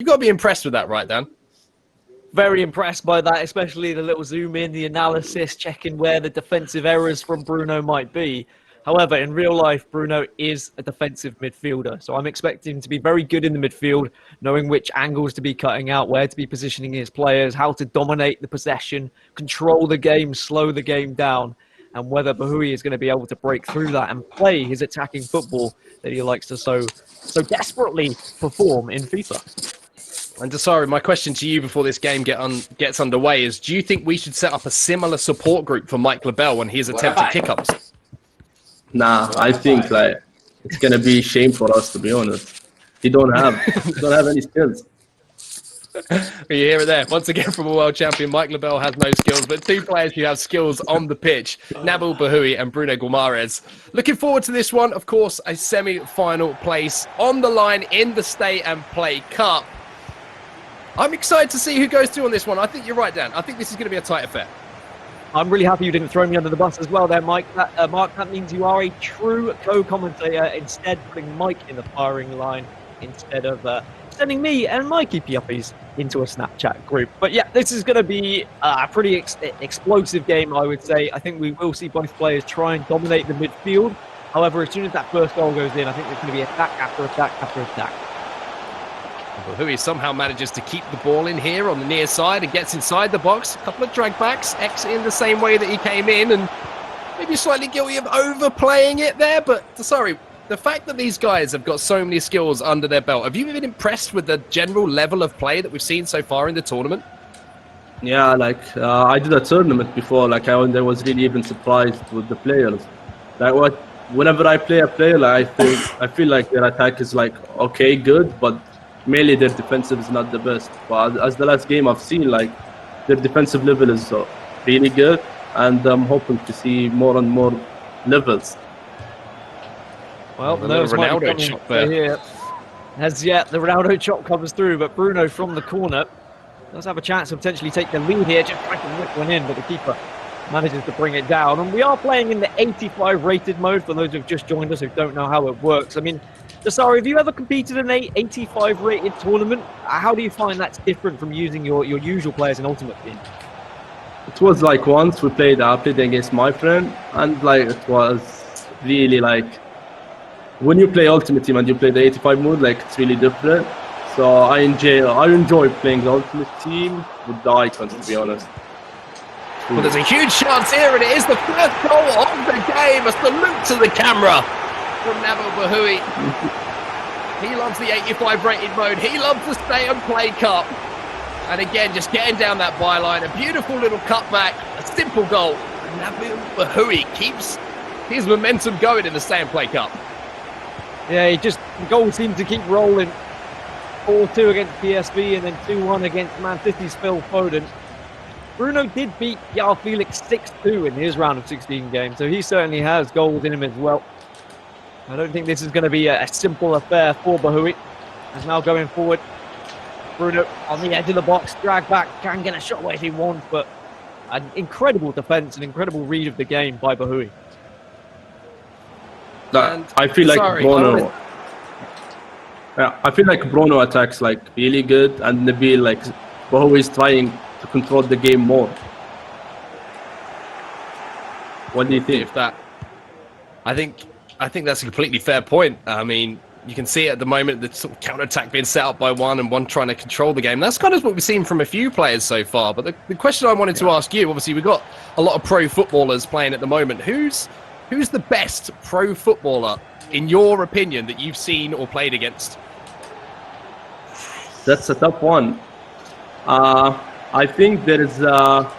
got to be impressed with that, right, Dan? Very impressed by that, especially the little zoom in, the analysis, checking where the defensive errors from Bruno might be. However, in real life, Bruno is a defensive midfielder. So I'm expecting him to be very good in the midfield, knowing which angles to be cutting out, where to be positioning his players, how to dominate the possession, control the game, slow the game down, and whether Bahoui is going to be able to break through that and play his attacking football that he likes to so desperately perform in FIFA. And sorry, my question to you before this game gets underway is, do you think we should set up a similar support group for Mike Labelle when he's attempting kick-ups? Nah, I think like it's gonna be a shame for us, to be honest. He don't have any skills. You hear it there. Once again from a world champion, Mike Labelle has no skills, but two players who have skills on the pitch, NABIL Bahoui and Bruno Guimaraes. Looking forward to this one. Of course, a semi-final place on the line in the Stay and Play Cup. I'm excited to see who goes through on this one. I think you're right, Dan. I think this is going to be a tight affair. I'm really happy you didn't throw me under the bus as well there, Mike. Mark, that means you are a true co-commentator, instead putting Mike in the firing line instead of sending me and my keepy uppies into a Snapchat group. But yeah, this is going to be a pretty explosive game, I would say. I think we will see both players try and dominate the midfield. However, as soon as that first goal goes in, I think there's going to be attack after attack after attack. Bahoui somehow manages to keep the ball in here on the near side and gets inside the box. A couple of drag backs, in the same way that he came in, and maybe slightly guilty of overplaying it there. But sorry, the fact that these guys have got so many skills under their belt, have you been impressed with the general level of play that we've seen so far in the tournament? Yeah, like I did a tournament before, like I was really even surprised with the players. Like whenever I play a player, like I feel like their attack is like okay, good, but mainly their defensive is not the best. But as the last game I've seen, like their defensive level is really good, and I'm hoping to see more and more levels. Well, there's Ronaldo chop there. Here. As yet, the Ronaldo chop comes through, but Bruno from the corner does have a chance to potentially take the lead here, just trying to whip one in, but the keeper manages to bring it down. And we are playing in the 85 rated mode, for those who've just joined us who don't know how it works. I mean, Dasari, have you ever competed in an 85 rated tournament? How do you find that's different from using your usual players in Ultimate Team? It was like once I played against my friend, and like it was really like when you play Ultimate Team and you play the 85 mode, like it's really different. So I enjoy playing the Ultimate Team with the icons, to be honest. Well, there's a huge chance here, and it is the first goal of the game. A salute to the camera from NABIL Bahoui. He loves the 85 rated mode. He loves the Stay and Play Cup. And again, just getting down that byline. A beautiful little cutback. A simple goal. And NABIL Bahoui keeps his momentum going in the Stay and Play Cup. Yeah, the goals seem to keep rolling. 4-2 against PSV and then 2-1 against Man City's Phil Foden. Bruno did beat João Felix 6-2 in his round of 16 game, so he certainly has goals in him as well. I don't think this is going to be a simple affair for Bahoui. He's now going forward. Bruno on the edge of the box, drag back, can get a shot away if he wants, but an incredible defense, an incredible read of the game by Bahoui. I feel like Bruno. Yeah, I feel like Bruno attacks like really good, and Nabil like Bahoui is trying to control the game more. What do you think? I think that's a completely fair point. I mean, you can see at the moment the sort of counter-attack being set up by one and one trying to control the game. That's kind of what we've seen from a few players so far. But the question I wanted to ask you, obviously we've got a lot of pro footballers playing at the moment. Who's the best pro footballer, in your opinion, that you've seen or played against? That's a tough one. I think there is a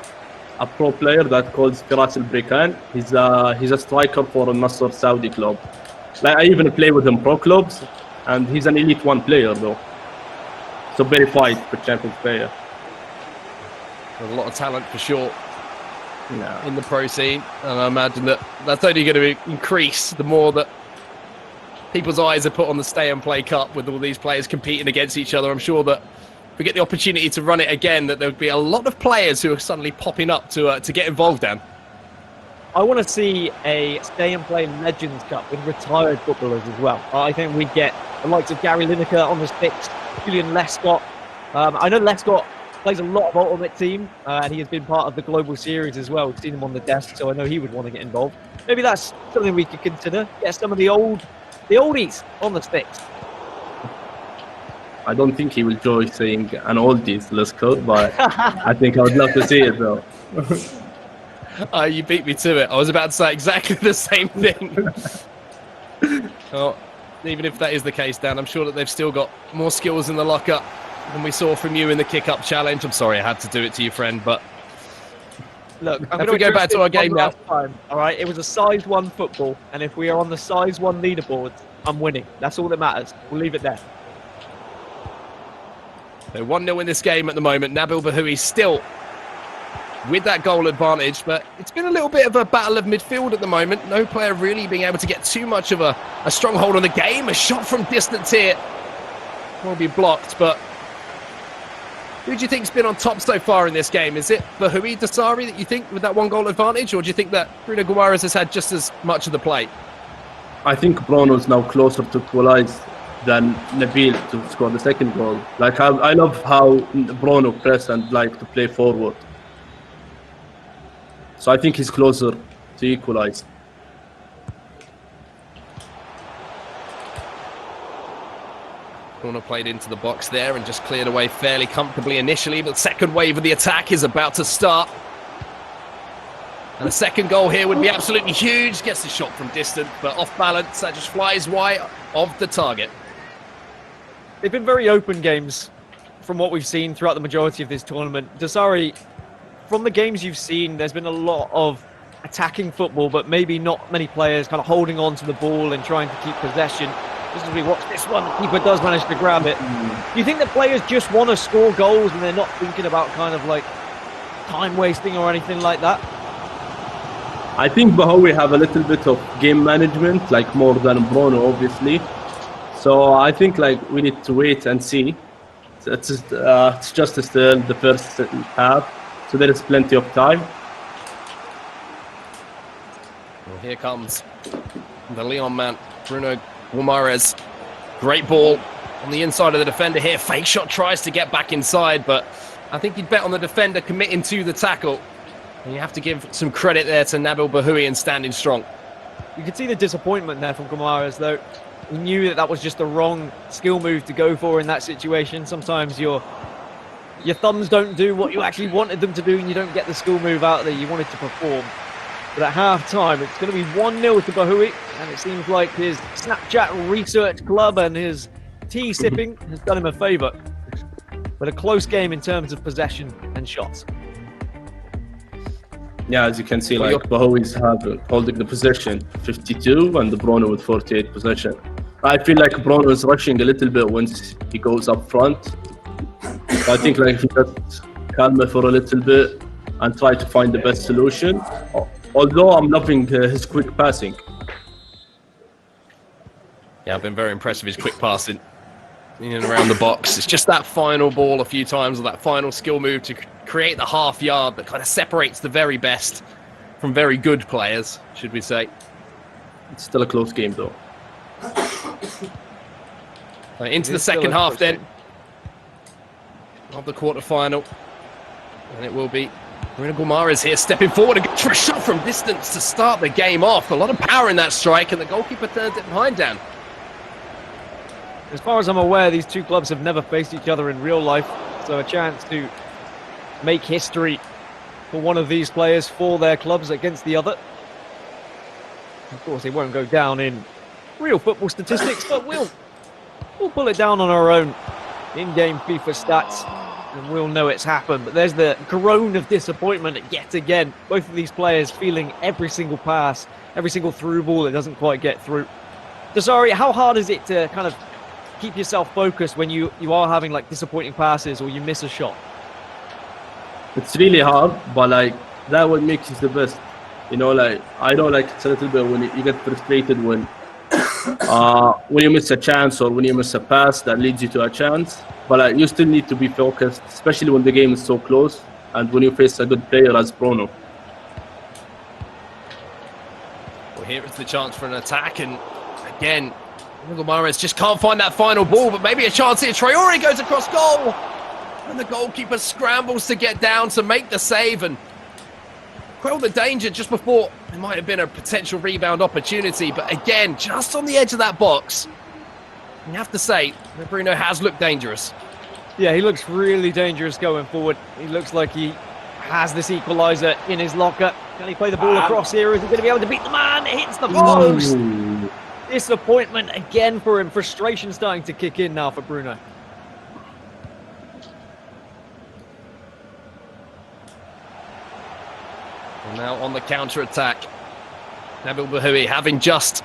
pro player that calls Firas Al-Brikan. He's a striker for Al Nassr Saudi club. Like I even play with him pro clubs, and he's an Elite 1 player though. So verified for Champions player. There's a lot of talent for sure in the pro scene, and I imagine that's only going to increase the more that people's eyes are put on the Stay and Play Cup with all these players competing against each other. I'm sure that if we get the opportunity to run it again, that there would be a lot of players who are suddenly popping up to get involved, Dan. I want to see a Stay and Play Legends Cup with retired footballers as well. I think we'd get the likes of Gary Lineker on the sticks, Julian Lescott, I know Lescott plays a lot of Ultimate Team, and he has been part of the global series as well. We've seen him on the desk, so I know he would want to get involved. Maybe that's something we could consider. Get some of the oldies on the sticks. I don't think he will enjoy saying an oldies, Lescott, but I think I would love to see it though. You beat me to it. I was about to say exactly the same thing. Well, even if that is the case, Dan, I'm sure that they've still got more skills in the locker than we saw from you in the kick-up challenge. I'm sorry I had to do it to you, friend, but look, I'm if going we go back to our game now. All right, it was a size 1 football, and if we are on the size 1 leaderboard, I'm winning. That's all that matters. We'll leave it there. They're 1-0 in this game at the moment. Nabil Bahoui still with that goal advantage, but it's been a little bit of a battle of midfield at the moment. No player really being able to get too much of a stronghold on the game. A shot from distance here will be blocked, but who do you think's been on top so far in this game? Is it Bahoui, Dasari that you think with that 1 goal advantage, or do you think that Bruno Guimaraes has had just as much of the play? I think Bruno is now closer to equalize than Nabil to score the 2nd goal. Like I love how Bruno press and like to play forward. So I think he's closer to equalize. Bruno played into the box there and just cleared away fairly comfortably initially, but the second wave of the attack is about to start. And the 2nd goal here would be absolutely huge. Gets the shot from distance, but off balance. That just flies wide of the target. They've been very open games from what we've seen throughout the majority of this tournament. Dasari, from the games you've seen, there's been a lot of attacking football, but maybe not many players kind of holding on to the ball and trying to keep possession. Just as we watch this one, the keeper does manage to grab it. Do you think that players just want to score goals and they're not thinking about kind of like time wasting or anything like that? I think Bahoui have a little bit of game management, like more than Bruno, obviously. So I think like we need to wait and see. It's just still the first half, so there is plenty of time. Well, here comes the Leon man, Bruno Guimaraes. Great ball on the inside of the defender here. Fake shot tries to get back inside, but I think he'd bet on the defender committing to the tackle. And you have to give some credit there to Nabil Bahoui and standing strong. You could see the disappointment there from Guimaraes, though. He knew that that was just the wrong skill move to go for in that situation. Sometimes your thumbs don't do what you actually wanted them to do, and you don't get the skill move out there you wanted to perform. But at half-time, it's going to be 1-0 to Bahoui, and it seems like his Snapchat research club and his tea sipping has done him a favour. But a close game in terms of possession and shots. Yeah, as you can see, like Bahoui's holding the possession 52 and Bruno with 48 possession. I feel like Bruno is rushing a little bit once he goes up front. So I think like he just calm for a little bit and try to find the best solution. Although I'm loving his quick passing. Yeah, I've been very impressed with his quick passing in and around the box. It's just that final ball a few times, or that final skill move to create the half yard that kind of separates the very best from very good players, should we say. It's still a close game though. Into the second half then of the quarterfinal. And it will be Bruno Guimaraes here stepping forward and for a shot from distance to start the game off. A lot of power in that strike, and the goalkeeper turns it behind Dan. As far as I'm aware, these two clubs have never faced each other in real life, so a chance to make history for one of these players for their clubs against the other. Of course, they won't go down in real football statistics, but we'll pull it down on our own in-game FIFA stats, and we'll know it's happened. But there's the groan of disappointment yet again. Both of these players feeling every single pass, every single through ball that doesn't quite get through. Dasari, how hard is it to kind of keep yourself focused when you are having like disappointing passes or you miss a shot? It's really hard, but like that what makes it the best. You know, like I know like it's a little bit when you get frustrated when you miss a chance or when you miss a pass that leads you to a chance. But like, you still need to be focused, especially when the game is so close and when you face a good player as Bruno. Well, here is the chance for an attack, and again, Guimaraes just can't find that final ball, but maybe a chance here. Traore goes across goal. And the goalkeeper scrambles to get down to make the save and quell the danger just before there might have been a potential rebound opportunity. But again, just on the edge of that box, you have to say that Bruno has looked dangerous. Yeah, he looks really dangerous going forward. He looks like he has this equaliser in his locker. Can he play the ball across here? Is he going to be able to beat the man? It hits the post. Disappointment again for him. Frustration starting to kick in now for Bruno. And now on the counter-attack, Nabil Bahoui, having just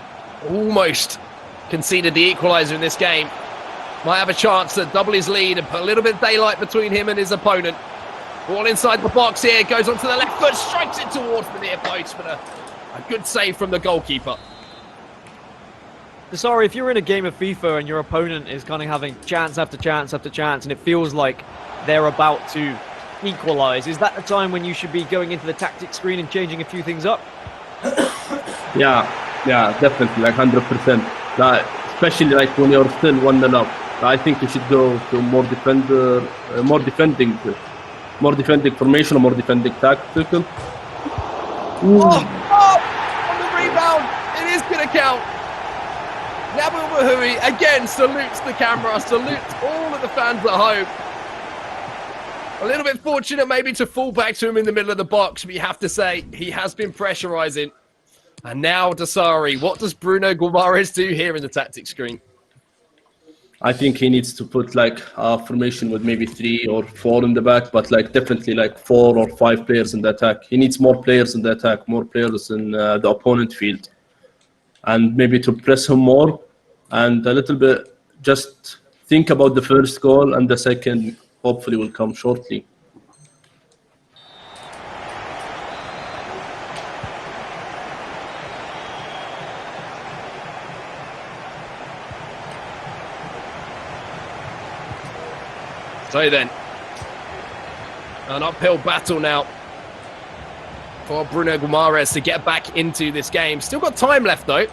almost conceded the equaliser in this game, might have a chance to double his lead and put a little bit of daylight between him and his opponent. Ball inside the box here, goes onto the left foot, strikes it towards the near post, but a good save from the goalkeeper. Sorry, if you're in a game of FIFA and your opponent is kind of having chance after chance after chance and it feels like they're about to equalise, is that the time when you should be going into the tactics screen and changing a few things up? Yeah, definitely, like 100%. Like, especially like when you're still 1-0 up. I think you should go to more defending formation or more defending tactical. Oh, on the rebound, it is going to count. Nabil Bahoui again salutes the camera, salutes all of the fans at home. A little bit fortunate maybe to fall back to him in the middle of the box, but you have to say he has been pressurising. And now Dasari, what does Bruno Guimaraes do here in the tactics screen? I think he needs to put like a formation with maybe 3 or 4 in the back, but like definitely like 4 or 5 players in the attack. He needs more players in the attack, more players in the opponent field. And maybe to press him more and a little bit just think about the first goal, and the second hopefully will come shortly. So then, an uphill battle now for Bruno Guimaraes to get back into this game. Still got time left though.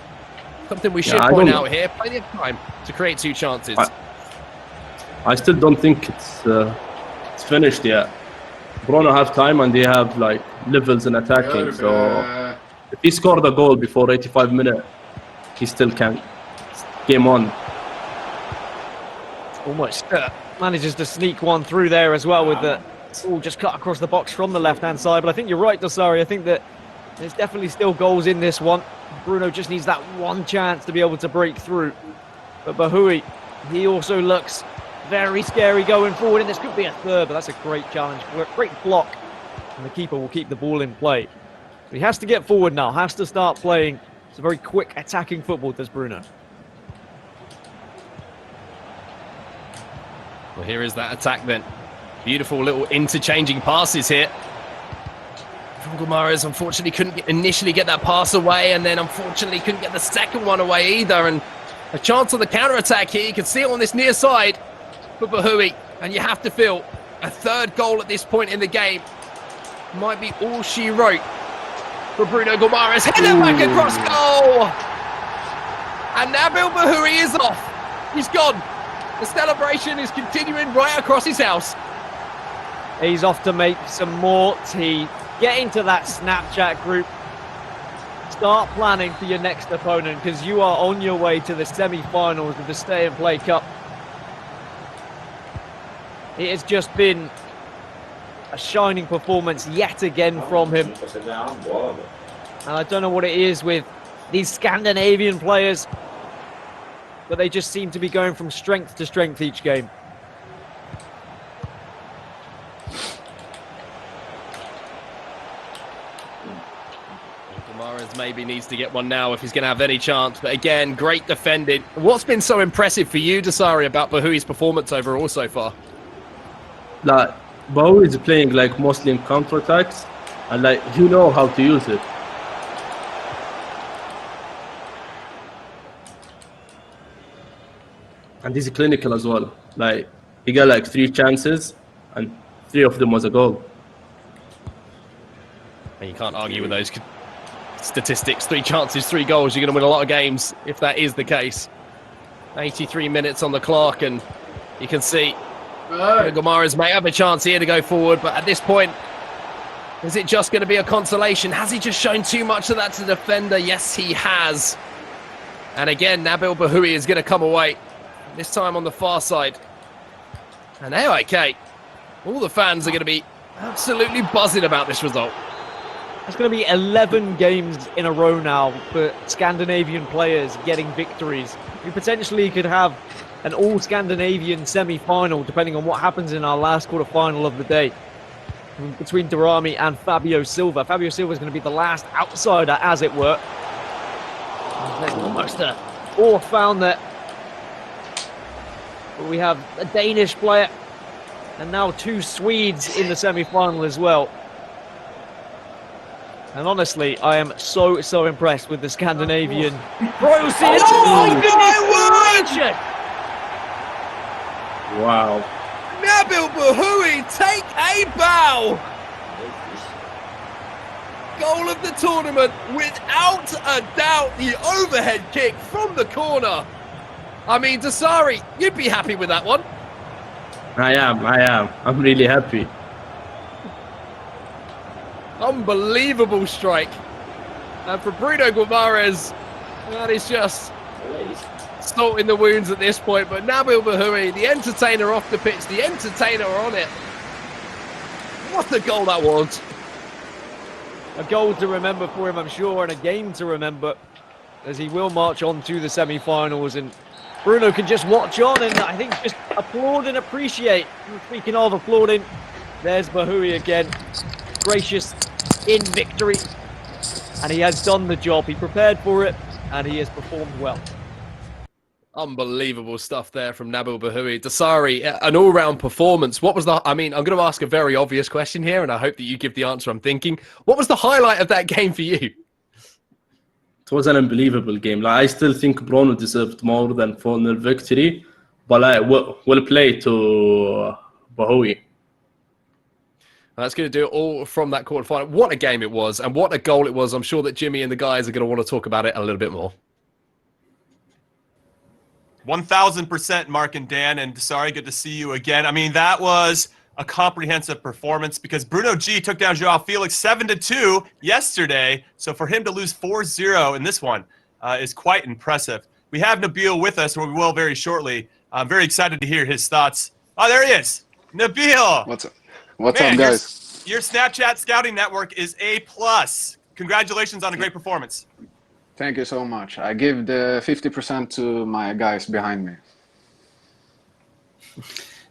Something we should point out here. Plenty of time to create 2 chances. I still don't think it's finished yet. Bruno have time and they have like levels in attacking. So if he scored a goal before 85 minutes, he still can. Game on. Almost manages to sneak one through there as well with the ball just cut across the box from the left-hand side. But I think you're right, Dasari. I think that there's definitely still goals in this one. Bruno just needs that one chance to be able to break through. But Bahoui, he also looks very scary going forward, and this could be a third, but that's a great challenge, great block, and the keeper will keep the ball in play. So he has to get forward now, has to start playing. It's a very quick attacking football, does Bruno. Well, here is that attack then. Beautiful little interchanging passes here. Guimaraes unfortunately couldn't initially get that pass away, and then unfortunately couldn't get the second one away either. And a chance on the counter-attack here. You can see it on this near side for Bahoui. And you have to feel a third goal at this point in the game might be all she wrote for Bruno Guimaraes. Headed back across goal! And Nabil Bahoui is off. He's gone. The celebration is continuing right across his house. He's off to make some more tea. Get into that Snapchat group. Start planning for your next opponent, because you are on your way to the semi-finals of the Stay and Play Cup. It has just been a shining performance yet again from him. And I don't know what it is with these Scandinavian players, but they just seem to be going from strength to strength each game. Guimaraes maybe needs to get one now if he's going to have any chance. But again, great defending. What's been so impressive for you, Dasari, about Bahoui's performance overall so far? Like, Bahoui is playing like mostly in counter-attacks, and like you know how to use it. And he's clinical as well. Like, he got like 3 chances, and 3 of them was a goal. And you can't argue with those statistics. 3 chances, 3 goals. You're going to win a lot of games if that is the case. 83 minutes on the clock, and you can see Guimaraes may have a chance here to go forward, but at this point, is it just going to be a consolation? Has he just shown too much of that to the defender? Yes, he has. And again, NABIL Bahoui is going to come away, this time on the far side. And AIK, all the fans are going to be absolutely buzzing about this result. It's going to be 11 games in a row now for Scandinavian players getting victories. We potentially could have an all-Scandinavian semi-final, depending on what happens in our last quarter-final of the day, between Durrami and Fabio Silva. Fabio Silva is going to be the last outsider, as it were. There's almost a fourth foul there. But we have a Danish player and now 2 Swedes in the semi-final as well. And honestly, I am so impressed with the Scandinavian pros here. Oh my goodness! Wow. NABIL Bahoui, take a bow! Goal of the tournament, without a doubt, the overhead kick from the corner. I mean, Dasari, you'd be happy with that one. I am. I'm really happy. Unbelievable strike. And for Bruno Guimaraes, that is just salt in the wounds at this point. But NABIL Bahoui, the entertainer off the pitch, the entertainer on it. What a goal that was. A goal to remember for him, I'm sure, and a game to remember, as he will march on to the semi-finals. And Bruno can just watch on and I think just applaud and appreciate. Speaking of applauding, there's Bahoui again. Gracious in victory, and he has done the job. He prepared for it and he has performed well. Unbelievable stuff there from NABIL Bahoui. Dasari, an all-round performance. What was the, I mean, I'm going to ask a very obvious question here and I hope that you give the answer I'm thinking. What was the highlight of that game for you? It was an unbelievable game. Like, I still think Bruno deserved more than 4-0 victory, but we'll play to Bahoui. That's going to do it all from that quarterfinal. What a game it was, and what a goal it was. I'm sure that Jimmy and the guys are going to want to talk about it a little bit more. 1000%, Mark and Dan, and sorry, good to see you again. I mean, that was a comprehensive performance because Bruno G took down Joao Felix 7-2 yesterday. So for him to lose 4-0 in this one is quite impressive. We have Nabil with us, where we will very shortly. I'm very excited to hear his thoughts. Oh, there he is. Nabil. What's up? What's up, guys? Your Snapchat scouting network is A+. Congratulations on a great performance. Thank you so much. I give the 50% to my guys behind me.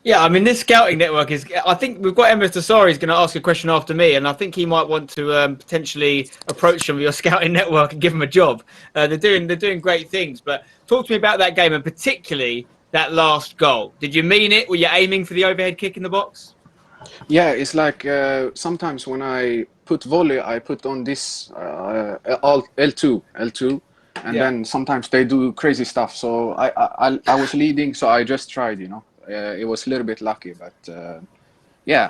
Yeah, I mean, this scouting network is, I think we've got Emma Tassari is going to ask a question after me, and I think he might want to potentially approach some of your scouting network and give them a job. They're doing great things, but talk to me about that game and particularly that last goal. Did you mean it? Were you aiming for the overhead kick in the box? Yeah, it's like sometimes when I put volley, I put on this L2, and then sometimes they do crazy stuff. So I was leading, so I just tried, you know. It was a little bit lucky, but yeah,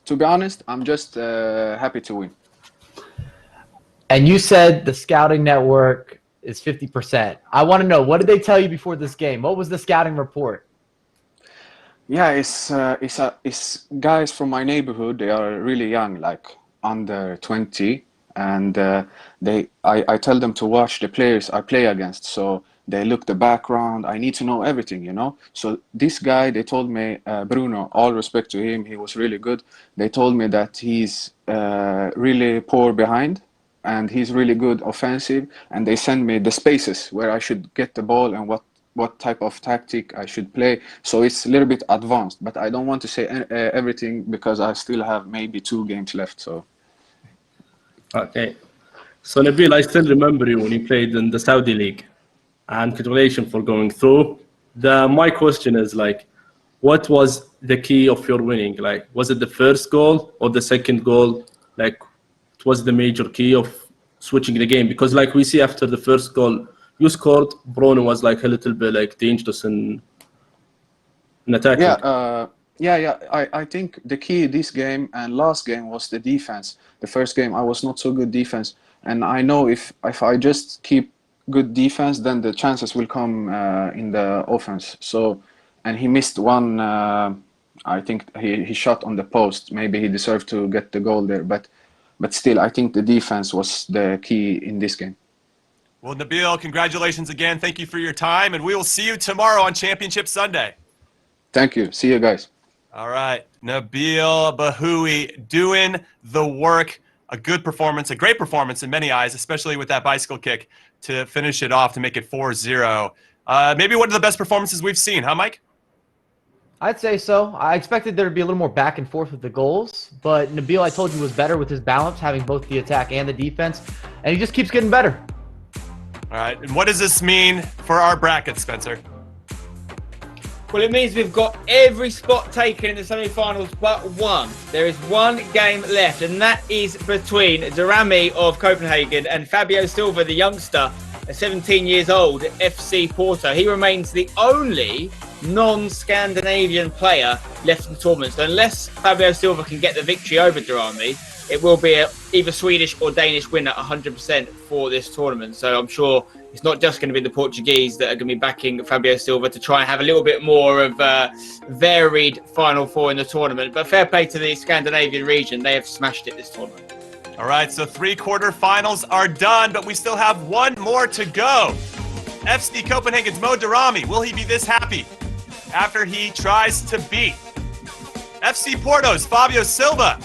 to be honest, I'm just happy to win. And you said the scouting network is 50%. I want to know, what did they tell you before this game? What was the scouting report? Yeah, it's guys from my neighborhood. They are really young, like under 20, and I tell them to watch the players I play against. So they look the background. I need to know everything, you know. So this guy, they told me, Bruno, all respect to him, he was really good. They told me that he's really poor behind, and he's really good offensive. And they send me the spaces where I should get the ball and what type of tactic I should play. So it's a little bit advanced, but I don't want to say everything because I still have maybe 2 games left. So Okay. So Nabil, I still remember you when you played in the Saudi League, and congratulations for going through. My question is, like, what was the key of your winning? Like, was it the first goal or the second goal? Like, what was the major key of switching the game? Because like we see after the first goal you scored, Bruno was like a little bit like dangerous in attacking. Yeah, I think the key this game and last game was the defense. The first game I was not so good defense, and I know if I just keep good defense, then the chances will come in the offense. So, and he missed one I think he shot on the post. Maybe he deserved to get the goal there, but still, I think the defense was the key in this game. Well, Nabil, congratulations again. Thank you for your time, and we will see you tomorrow on Championship Sunday. Thank you. See you guys. All right, Nabil Bahoui doing the work. A good performance, a great performance in many eyes, especially with that bicycle kick to finish it off to make it 4-0. Maybe one of the best performances we've seen, huh, Mike? I'd say so. I expected there to be a little more back and forth with the goals, but Nabil, I told you, was better with his balance, having both the attack and the defense, and he just keeps getting better. All right, and what does this mean for our bracket, Spencer? Well, it means we've got every spot taken in the semi-finals but one. There is one game left, and that is between Durami of Copenhagen and Fabio Silva, the youngster, 17 years old, FC Porto. He remains the only non-Scandinavian player left in the tournament. So unless Fabio Silva can get the victory over Durami, it will be either Swedish or Danish winner 100% for this tournament. So I'm sure it's not just going to be the Portuguese that are going to be backing Fabio Silva to try and have a little bit more of a varied Final Four in the tournament. But fair play to the Scandinavian region. They have smashed it this tournament. All right, so 3 quarterfinals are done, but we still have one more to go. FC Copenhagen's Mo Durami, will he be this happy after he tries to beat FC Porto's Fabio Silva,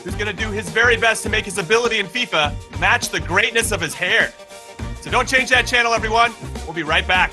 who's going to do his very best to make his ability in FIFA match the greatness of his hair? So don't change that channel, everyone. We'll be right back.